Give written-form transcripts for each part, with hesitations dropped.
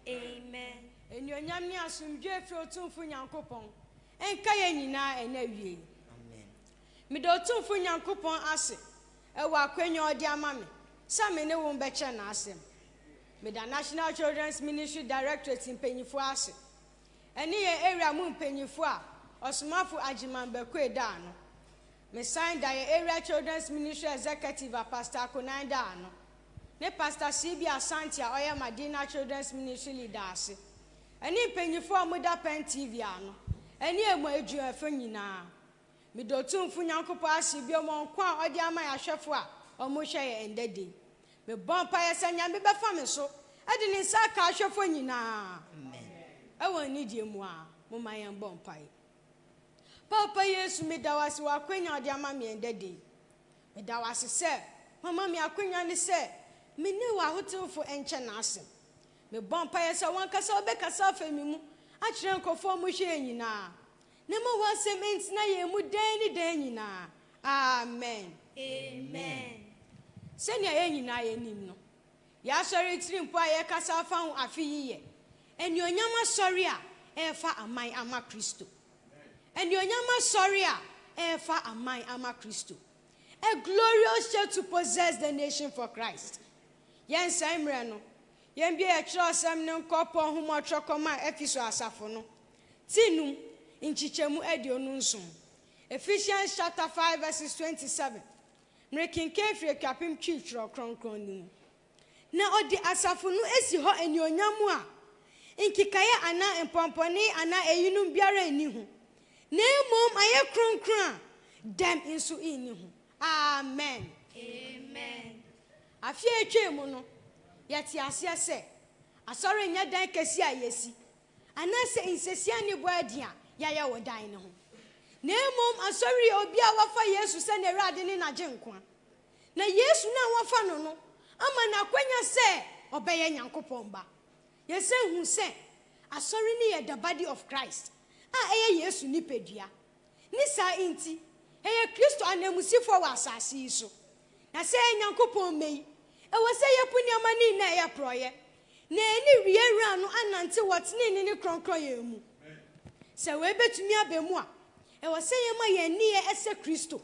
Amen. Enyonyam ni asumdwe fi otumfu Nyankopon. Enka ye nyina enawie. Amen. Me do otumfu Nyankopon ase. Ewa akwanyo odi ama me. Sa me ne wo mbeche na asem. Me da National Children's Ministry Directorate mpanyifo ase. Eni ye area mu mpanyifo a Osmafo Ajiman Bekwe da no. Me sign da ye area Children's Ministry Executive a Pastor Akonai da no. Ne Pastor CB Asante a oya Madina Children's Ministry leader ase. Eni mpanyifo a muda pen TV ano. Eni emu edu efo nyina. Me do tumfu Nyankopon ase bi omo kwa odi ama ya hwefo a omo hwe ye endede. Me bompa ye sanya me befa me so. Ade ni nsa ka hwefo nyina. Amen. Ewo ni die mu a mo mayen bompa ye. Papa Yesu me dawase wa kwanya odi ama me endede. Me dawase se mama me akwanya ni se me ni wa hotelfo enche na asem. Me bompa ye se wan kasa obekasa afemi mu a kire nkofo mo hwe nyina. Ne mo wa se mentina ye mu den nyina. Amen. Amen. Senya ye nyina ye nim no. Ya sori tirimpo a ye kasa afa ho afi yiye. Enionyam asori a efa aman ama Kristo. Enionyam asori a efa aman ama Kristo. A glorious church to possess the nation for Christ. Yen saimre no. Yen bia e kiro asem ne nkopon humo trokoma Efeso asafo no. Tinum inchichemu edionu nson. Ephesians chapter 5 verses 27. Mrekin kefre kapim twitro kronkron ni. Na odi asafo no esi ho enionyam a inkikaye ana empomponi ana eyinum biara eni ho. Na emom aye kronkron a dem insu ini ho. Amen. Amen. Afie etwemu no yeti ase se asore nya dan kesi a yesi. Anase insesia ni boadia ya ya wodan ne ho. Na emom asori obi a wafa Yesu se na Awurade ne naje nkwa. Na Yesu na wafa no no ama na kwanya se obeye Nyankopon ba. Yese hu se asori ni ye the body of Christ. A eye Yesu ni pedua. Ni sa inti eye Kristo anamusifo wa asase so. Na se Nyankopon mei e wo se ye puni amani na ye proye. Na eni wiewura no anante wotene ni kronkron ye mu. Se we betumi abemu a e wo se ye ma ye ni ye ese Kristo.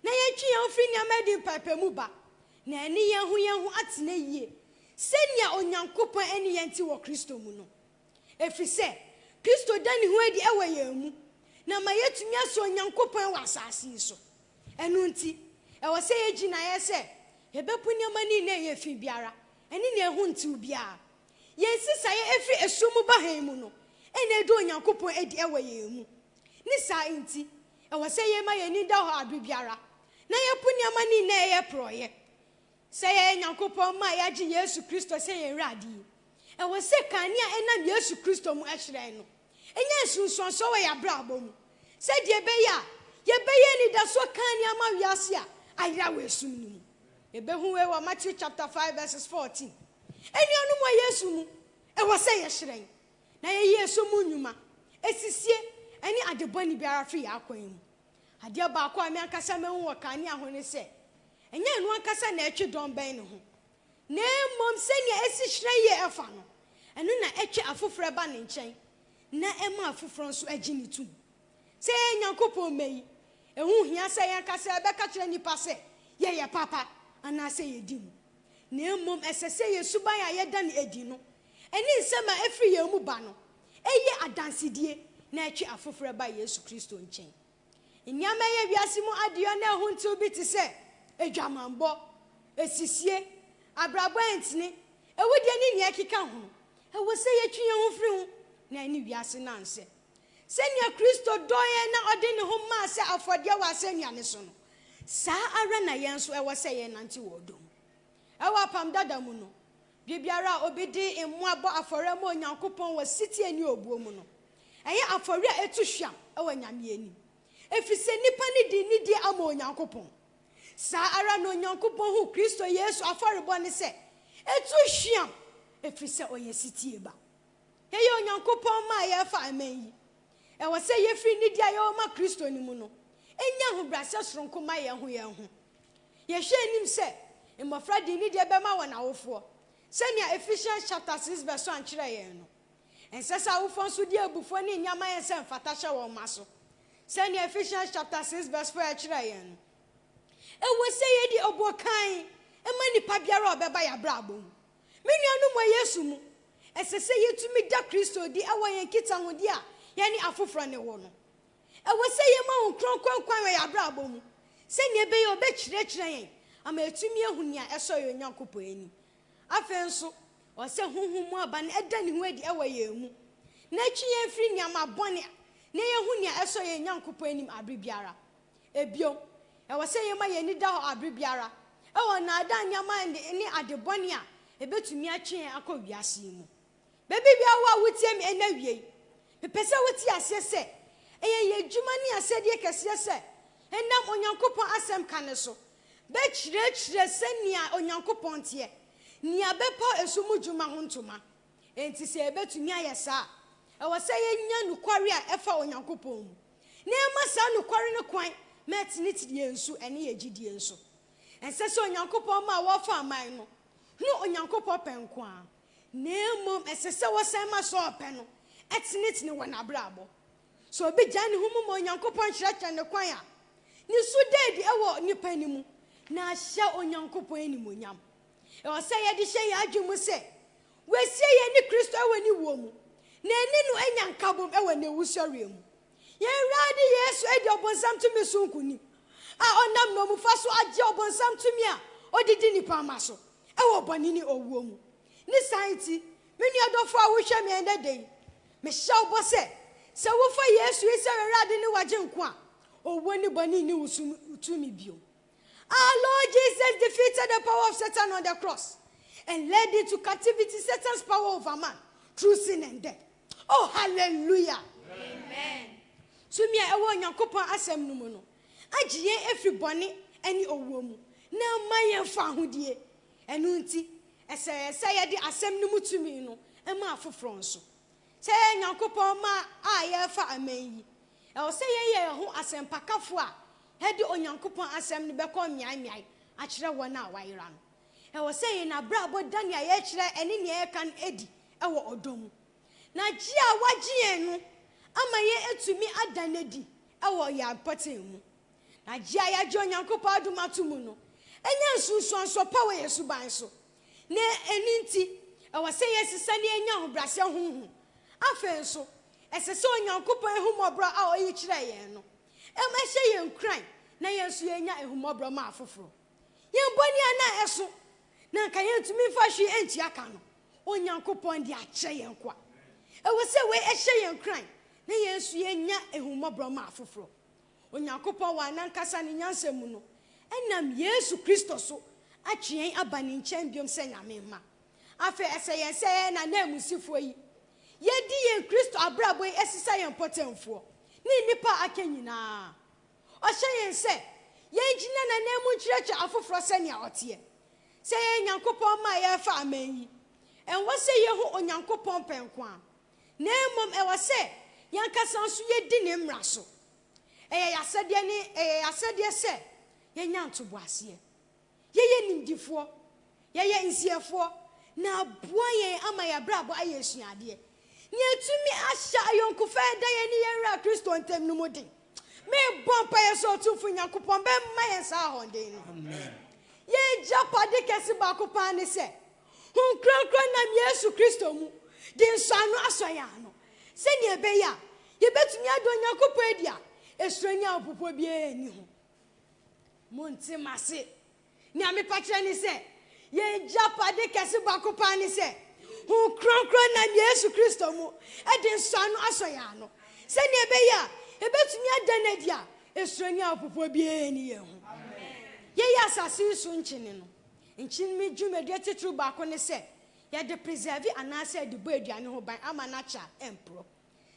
Na ye twi ye ofri ni amadi papemu ba. Na eni ye hu atene yie. Senya Onyankopon eni ye nti wo Kristo mu no. Efri se Kristo dani hu edi ewe ye mu. Na ma yetumi aso Onyankopon wa asase so. Enu nti e wo se ye gina ye se ye bepuni amani na ye fi biara. Eni na ehu nti ubia. Yensisa ye efri esumu ba han mu no. Ene edo Onyankopon edi ewe ye mu. Ni sa inti e wo se ye ma ye ni da ho abibiara. Na ye puni amani na ye proye. Se ye Nyankopon ma ya ji Yesu Kristo se ye Awurade. E wo se kania enam Yesu Kristo mu ehre no. Enya sunsunso we ya brabo mu. Se de be ye be ye ni da so kania ma wiase a ayra we sum ni mu. E be hu we wa Matthew chapter 5 verses 14. Eni onu mo Yesu mu e wo se ye hre. Na ye Yesu mu nyuma. Esisie eni adeboni biara fi ya kwan mu. Ade ba akwa me ankasa me hu kania ho ne se enya enu ankasa na etwe don ben ne ho. Na mom senya esi hre ye efa no. Enu na etwe afoforo ba ne nchen. Na ema afoforo nso agini tum. Se Nyankopon mei ehu hia se ye ankasa be ka kire nipa se ye papa ana se ye dim. Na mom esese ye suban ya ye da ne edi no. Eni nsema efri ye mu ba no. Eye adansedie na etwe afoforo ba Yesu Kristo nchen. Nyama ye wiase mu adio na ehu nti obi ti se edwamambo esisie abrabo entini ewudie ni ne akika ho ewo se ye twiye ho firi ho na ni wiase na nse senia Kristo doye na ode ne ho ma se afode wa senia ne so no sa ara na ye nso ewo se ye nante wodom ewa pam dada mu no bibiara obidi emu abo afore mo Nyankopon wa siti ani obuo mu no eye afore a etu hwam ewa nyame ani efise nipa ni di ama Onyankopon sa ara no Nyankopon hu Kristo Yesu aforebo ne se etu hwiam efise oye siti eba ye Onyankopon ma ye fa amen e wo se ye fri ni di ayo ma Kristo ni mu no enya hu brase soronko ma ye hu ye hwe nim se mmofra di ni di ebe ma wona wofo Senya Ephesians chapter 6 verse 1 kyerɛ yɛn no. Ensesa wofo nso di abufo ne nyama yɛn sɛ mfata hyɛ wɔn ma so. Senya Ephesians chapter 6 verse 4 kyerɛ yɛn no. Ewo sɛ yɛdi obokan ema nipa biara ɔbɛba ya bra abom. Me nuanom wɔ Yesu mu. Esese yɛtumi da Kristo di ɛwɔ yɛn kita ho di a yɛne afoforo ne wɔ no. Ewo sɛ yɛma ho kronkron kwan wɔ ya bra abom. Senya be yɛ ɔbɛkyerɛkyerɛ yɛn ama yɛtumi ehu nia ɛsɔ yɛn Nyankopɔn ani. Afei nso ɔsɛ honhom mu aba ne ɛda ne ho adi ɛwɔ yɛn mu. Na atwi yɛn firi nyama bɔne na yɛhu nia ɛsɔ yɛn Nyankopɔn anim abere biara. Ebio ɛwɔ sɛ yɛma yɛn ni da hɔ abere biara. Ɛwɔ na ada nyama ne ade bɔne a ebetumi atwe yɛn akɔ wiase mu. Bebi bia wo a wotie me ɛna wie. Mepɛ sɛ wotie ase sɛ ɛyɛ yɛdwuma ne asɛdeɛ kɛseɛ sɛ ɛnam Onyankopɔn asɛm ka ne so. Bɛkyerɛkyerɛ sɛnea Onyankopɔn teɛ. Nia bepa esumu dwuma ho ntoma. Enti sɛ ebetumi ayɛ saa. Ɛwɔ sɛ yɛnya nukware a ɛfa Onyankopɔn mu. Na ɛma saa nukware no kwan mɛtene tidie nso ɛne yɛgyidie nso. Ɛnsɛ sɛ Onyankopɔn ma wɔfa aman no. No Onyankopɔn pɛ nko a. Na mmom ɛsɛ sɛ wɔsan ma so ɔpɛ no. Ɛtene wɔ n'abrabɔ. So obi gya ne ho mu ma Onyankopɔn kyerɛkyerɛ ne kwan a. Ni so dedi ɛwɔ nipa ni mu. Na ahyɛ Onyankopɔn animonyam. Ɛwɔ sɛ yɛde hyɛ yɛ adwemu sɛ wɔasie yɛn ne Kristo ɛwɔ ne wuo mu. Na ɛne no anya nkabom ɛwɔ ne wusɔre mu. Yɛn Awurade Yesu edi ɔbonsam tumi so nkuni. A ɔnam no mu fa so agye ɔbonsam tumi a ɔdidi nipa ama so. Ɛwɔ bɔne ne owuo mu. Ne santi me nua dɔfo a wohwɛ me ɛnɛ de. Me hyɛ wo bɔ sɛ wofa Yesu yi sɛ Awurade ne wagye nko a owuo ne bɔne ne wusumi bio. Our Lord Jesus defeated the power of Satan on the cross and led into captivity Satan's power over man through sin and death. Oh, hallelujah. Amen. So me ewo Nyankopɔn asɛm no mu no. Agye yɛn efiri bɔne ɛne owuo mu. Na ma yɛn fa ahodie. Ɛno nti ɛsɛ yɛde asɛm no mu tumi no ɛma afoforo nso. Sɛ Nyankopɔn ma a yɛfa amen yi. Ɛwɔ sɛ yɛyɛ ho asɛmpakafo a Hedi Onyankopɔn asɛm ne bɛkɔ miai akyerɛ wɔn a wayera no. Ɛwɔ sɛ yɛn abrabɔ dani a yɛkyerɛ ɛne nea yɛka no edi ɛwɔ ɔdɔm. Na gye a wagye yɛn no ama yɛn etumi ada n'edi ɛwɔ yɛn apɔten mu. Na gye a yɛagye Onyankopɔn adom ato mu no ɛnyɛ nsusuanso pa wɔ Yesu ban so. Na ɛni nti ɛwɔ sɛ yɛsesa ne yɛnya ahobrɛasɛ honhom. Afei nso ɛsɛ sɛ Onyankopɔn ehumɔbra a ɔyi kyerɛ yɛn no. Ɛmɛhyɛ yɛn kran na yɛn so yɛnya ehumɔbra ma afoforo. Yɛn bɔne ana ɛso na nka yɛn tumi fa hwe enti aka no. Onyankopɔn de akyɛ yɛn kwa. Ɛwɔ sɛ we ɛhyɛ yɛn kran na yɛn so yɛnya ehumɔbra ma afoforo. Onyankopɔn wa nankasa ne nyansa mu no. Ɛnam Yesu Kristo so atwe yɛn aba ne nkyɛn biom sɛ Nyame ma. Afei ɛsɛ yɛn sɛ yɛn na namusifo yi. Yɛdi yɛn Kristo abrabɔ yi ɛsesa yɛn pɔtɛmfoɔ. Ni nipa aka nyinaa. Ɔhyɛ yɛn sɛ yɛn gyina na nemu nkyerɛkyerɛ afoforo sɛnea ɔteɛ. Sɛ yɛn Nyankopɔn ma yɛfa amen yi. Ɛnwɔ sɛ yɛho Onyankopɔn pɛnko a. Na mmom ɛwɔ sɛ yɛn kasa nso yɛdi ne mmara so. Ɛyɛ yasɛdeɛ sɛ yɛnya ntoboaseɛ. Yɛyɛ nimdifoɔ. Yɛyɛ nsiefoɔ. Na aboa yɛn ama yɛbrabɔ ayɛ suadeɛ. Nyetumi ahyɛ ayɔnkofa da yɛn ne yɛnra Kristo ntem no mu den. Me bompa yɛ so tumfu Nyankopɔn bɛ ma yɛn saa honden no. Amen. Ye japade kɛse baako pa ne sɛ hunkronkron nam Yesu Kristo mu de nsano asɔ yɛn ano. Sɛ ne ɛbɛyɛ yɛbɛtumi adɔ Nyankopɔn adi a esranya opopo biara ni ho. Monte mase. Ne amepa kyerɛ ne sɛ ye japade kɛse baako pa ne sɛ hunkronkron nam Yesu Kristo mu de nsano asɔ yɛn ano. Sɛ ne ɛbɛyɛ ebetumi ada n'adi a esranya opopo biara ni yɛn ho. Ye asase so nkyene no. Nkyene me dwumadi titru baako ne se ye de preserve anase de bo aduane ho ban ama na cha empro.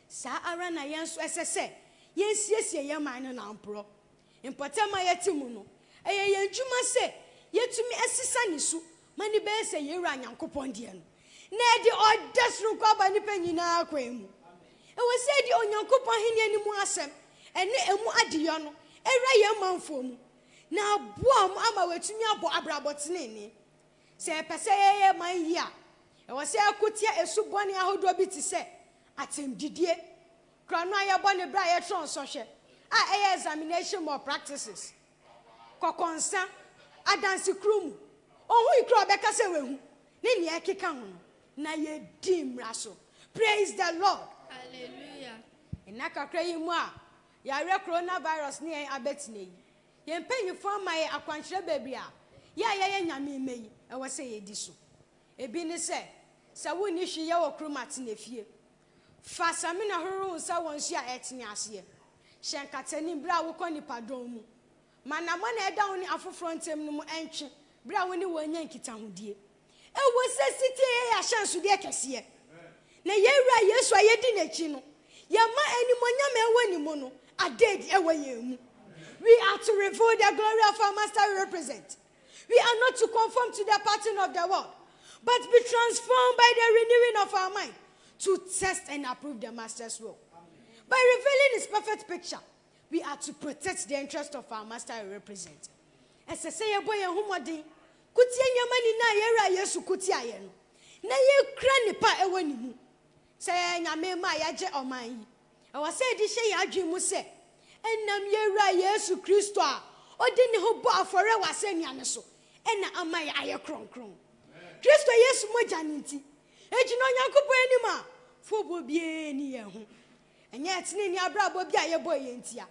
Sa ara na yen so esese yen siesie ye man no na empro. Impotema yetimu no. Eye yen dwuma se yetumi asisa ne su mani be se ye wura Nyankopɔn de no. Na de odesru kwa ba nipa nyina akwan mu. E we se de Onyankopɔn hene ni mu asem ene emu adeyo no era ye manfo mu. Na boa mu ama wetumi abo abrabotene ni. Se pese ye man yi a e wo se akotia esubone ahodo bi ti se atemdidie krono aye bone bra ye tron so hwe a examination more practices kokonsa adansi krumu ohun ikro obeka se wehu ni ne ekeka ho na ye dim raso. Praise the Lord. Hallelujah. Inaka krayi mu a ya re coronavirus ni en abetine yi ye mpanyi fo ma ye akwanhire baby a ye nyame meyi e wo se ye di so ebi ni se woni hwe ye wo kromate na fie fa same na horo sa wonsu a etene ase hyenkatani bra wo kɔ nipadon mu mana mo na eda wo ni afoforo ntem no mu entwe bra wo ni wonya nkitahodie e wo se siti ye ya hyanso de kese na ye wura Yesu ayedi n'echi no ye ma animonyam ewo ni mu no aded ewo ye mu. We are to reveal the glory of our master we represent. We are not to conform to the pattern of the world, but be transformed by the renewing of our mind to test and approve the master's will. By revealing his perfect picture, we are to protect the interest of our master we represent. As I say, boy, humodi, kutia nyamani na yera Yesu kutia yeno. Na ye kra nipa ewo ni mu. Say nyame ma yaje oman yi. E wa say di hye yadwe mu se enam yera Yesu Kristo a odi ne ho bo afore wa se nuane so. Ena ama ye aye kronkron. Kristo Yesu moja nti. Ejino Nyankopon anima fobo bie ni ye ho. Enye etene ni abrabo bia ye boy ye ntia.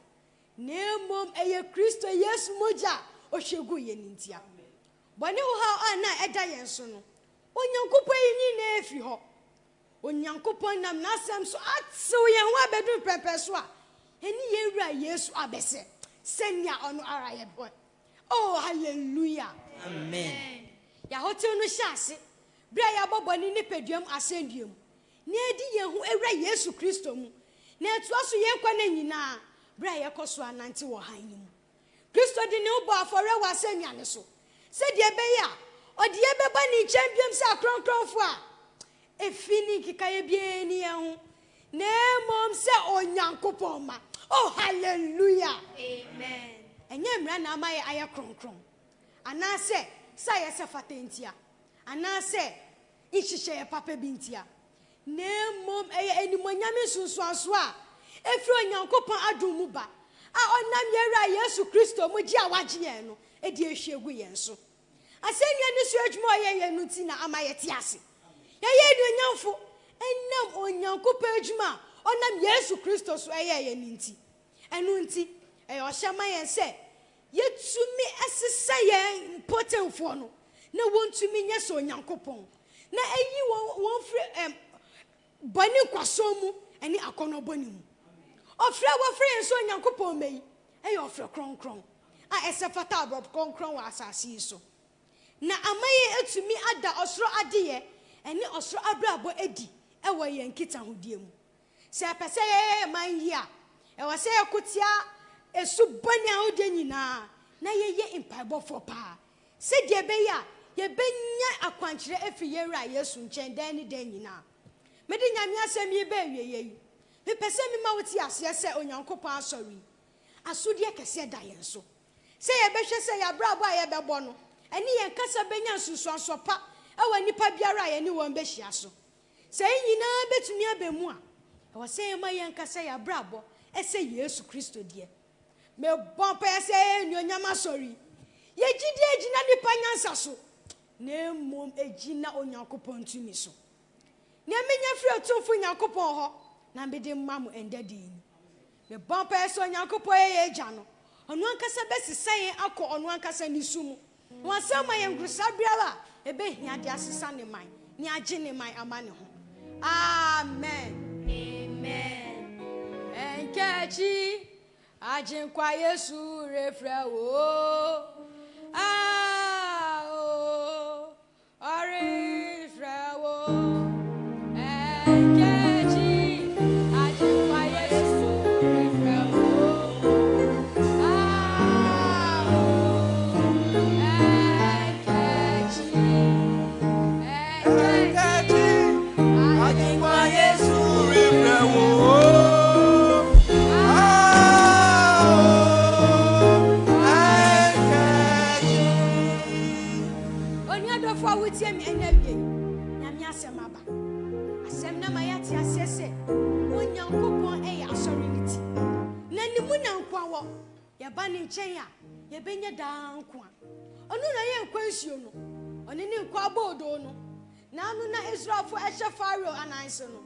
Nemom eye Kristo Yesu moja o hwegu ye ntia. Bone ho ha na eda ye nso no. Onyankopon yi na efi ho. Onyankopon nam nasem so atsew ye ho abedu pepe so a eni ye wura Yesu abese senya ono ara ye boy. Oh hallelujah. Amen. Ya hotel no hyase bra ya boboni ni peduam asenduam na edi ye hu ewura Yesu Kristo mu na etu aso ye kwa na nyina bra ye koso anante wo han mu Kristo di ne ubo afore wa asenuane so se de be ya odi ye beba ni champion se akronkronfo a efini kikaye bie ni ye hu na mom se Onyankopon ma. Oh hallelujah. Amen. Enye mra na amaye aye kronkron ana se sa ye se fatentia ana se ihihye ye papa bintia na mom eye animonyame sunsuanso a efi Onyankopon adom mu ba a onam yewura Yesu Kristo mu gi awaje ye no e di ehwegu ye nso asenya ni so adwuma ye no ti na amaye ti ase ye di onyamfo enam Onyankopon adwuma onam Yesu Kristo so ye ninti enu nti e o hyema ye se yetumi asesa ye potenfo no na wontumi nya so Onyankopon na eyi won fre bani kwaso mu eni akono bani mu ofre wo fre so Onyankopon meyi e ofre kronkron a esefata abob kronkron wa asase so na amaye etumi ada osoro adeye eni osoro abrabo edi e wo ye nkita hodie mu se pese ye man yi a e wo se ekotia esu bani ahode nyina na ye impaibofo pa se de be ya ye benya akwankyere efi yewura Yesu nchen dan ni dan nyina me de nyame asem yi be wieye me pese mi ma woti ase se Onyankopon asori asodi ekese da ye nso se ye behwe se ya brabo a ye bebo no eni ye nkasa benya nsusuanso pa e wa nipa biara ye ni won behia so se nyina betumi abemu a e wo se ye ma ye nkasa ya brabo ese Yesu Kristo die me bon pa se ni onyama asori ye gidi egina nipa nyansa so na mom egina Onyankopon tumi so na menya firi otumfo Nyankopon ho na mbede mamu endadi me bon pa se Onyankopon ye egya no onu ankasa besisen akọ onu ankasa ni sumu wasema ye ngrusa biara ebe hia de asesa ne man ni age ne man amane ho. Amen. Amen. Enkechi ajinkwa Yesu refra wo o orifra wo enkechi ajinkwa Yesu refra wo asem na mayati asese onyankopon asɔreniti na nimu na nkwa wo ye ba ne nkyɛn a ye benye daa nkwa ɔno na ye nkwansuo no ɔne ne nkwa bodo no na anu na Israelfo ɛhyɛ Pharaoh ananse no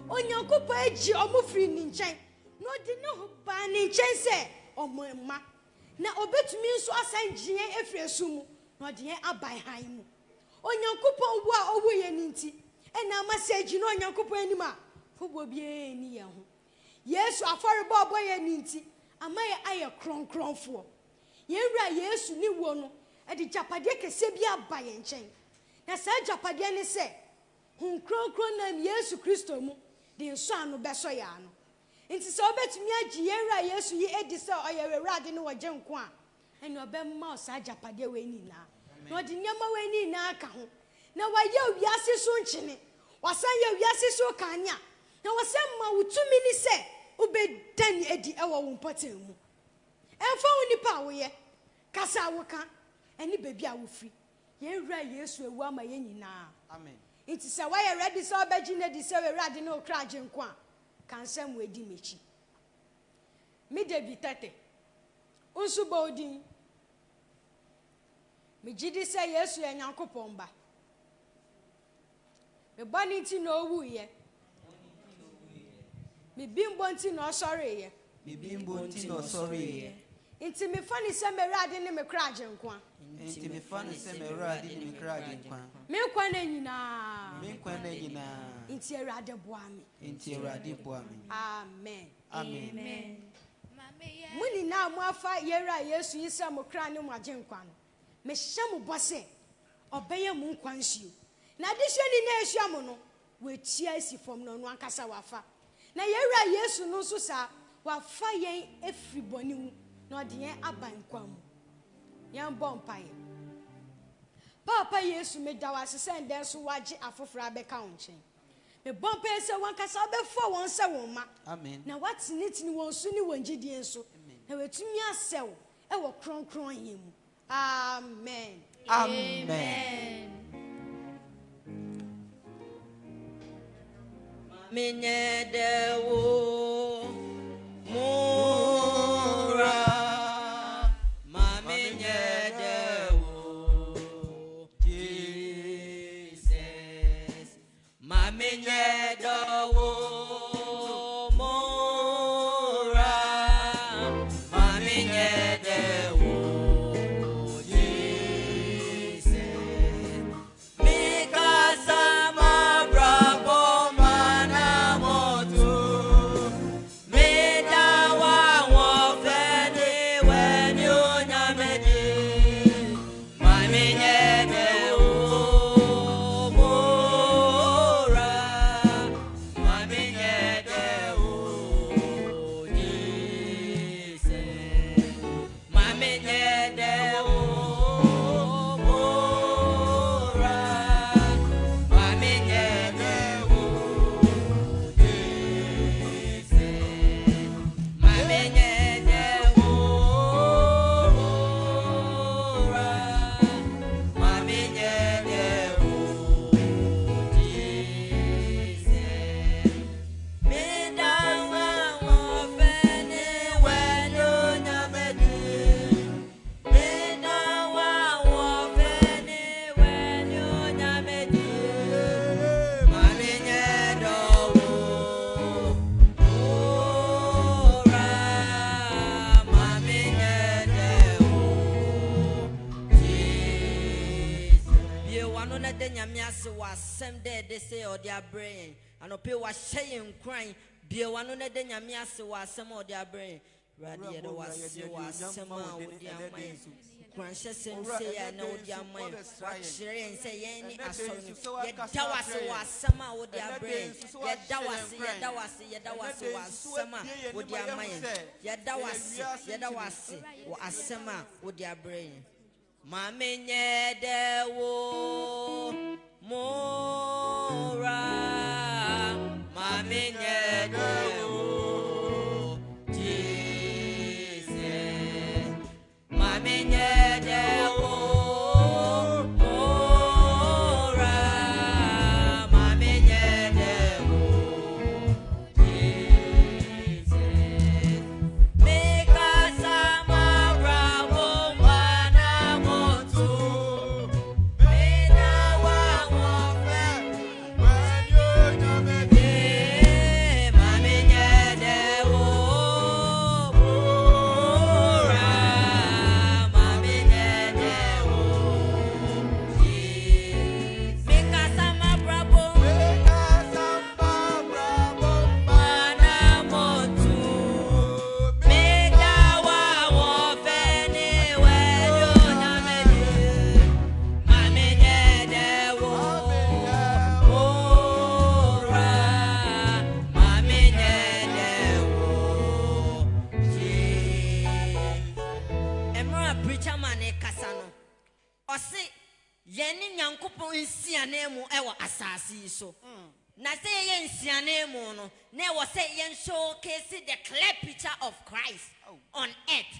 onyankopon agi ɔmofiri ne nkyɛn no di ne ho ba ne nkyɛn sɛ ɔmma na obetumi nso asan gye efiri sumu na ɔde aban han mu onyankopon wo a owu ye ninti ɛna message no onyankopon anim a fobo bie ni ye ho Yesu aforebo obo ye ninti ama ye aye kronkronfo ye wura Yesu ni wo no e de japade kese bi aba ye nkyɛn na sa japade ne sɛ hun kronkron na Yesu Kristo mu de nso anu beso ya no nti sɛ obetumi agi ye wura Yesu yi edi sɛ ɔyɛ wurade ne wɔgye nko a ɛna ɔbɛma sa japade we ni na na ɔde nyama we ni na aka ho na wayɛ wiase so nkyene wasan yɛ wiase so kanya na wasan ma wutumi ni sɛ ubedani edi ɛwɔ wo mpɔten mu ɛmfa wo nipa wo yɛ kasa wo ka ɛni bebi a wo firi ye wura Yesu ewu ama ye nyinaa amen nti sɛ wayɛ ready sɛ obɛgye na di sɛ wurade ne okra agye nko a kansɛm we di mechi me David tete unsu bodin me gidi sɛ Yesu yɛ Nyankopɔn ba me bɔne nti na owu ye me bimbo nti na ɔsɔre ye nti me fa ne sɛ me wurade ne me kra agye nko a nti me fa ne sɛ me wurade ne me kra agye nko a me kwa na nyinaa nti Awurade boa me amen amen muni na mo afa yɛwura Yesu yi sɛ mo kra ne mo agye nkwa no me hyɛ mo bɔ sɛ ɔbɛyɛ mo nkwa nsuo na de hwɛ ni na ehwia mo no wetia asi fam no ankasa wafa na yɛwura Yesu no nso sa wafa yɛn efiri bɔne mu na ɔde yɛn aba nkwa mu yɛn bɔ mpae Papa Yesu me da wase sɛ ndɛ so wagye afoforo abɛka wo nkyɛn me bɔ mpae sɛ wankasa bɛfɔ wɔn sɛ wɔn ma amen na watenetene wɔn so ne wɔn gyidie nso na wetumi asɛw ɛwɔ kronkron yɛ mu amen amen minye dewo mura minye dewo Jesus minye dewo mura minye dewo Jesus mikasa mabrabo Wasem de they say or their brain and ope was saying crying be one on the nyamias was some of their brain ready was some with their mind conscious and say I know their mind and say any yet that was some with their brain yet that was some with their mind yet that was some with their brain Mame nye dewo mora Mame nye dewo Jesus Mame nye dewo mora Mame nye dewo nsiane mu ewa asase so. Na say ye nsiane mu no, na wo say ye showcase the clear picture of Christ on earth.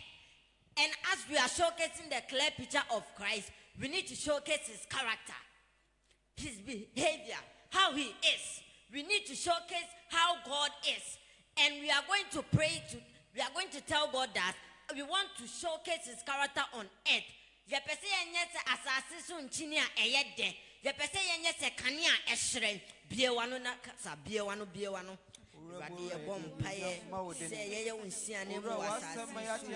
And as we are showcasing the clear picture of Christ, we need to showcase his character, his behavior, how he is. We need to showcase how God is. And we are going to pray we are going to tell God that we want to showcase his character on earth. Ye pese yenye se asase so nchini a eyede. Ye pese yenye se kania ehre. Biewano na sa biewano. Radi ye bom paye. Se ye unsiane mu asase.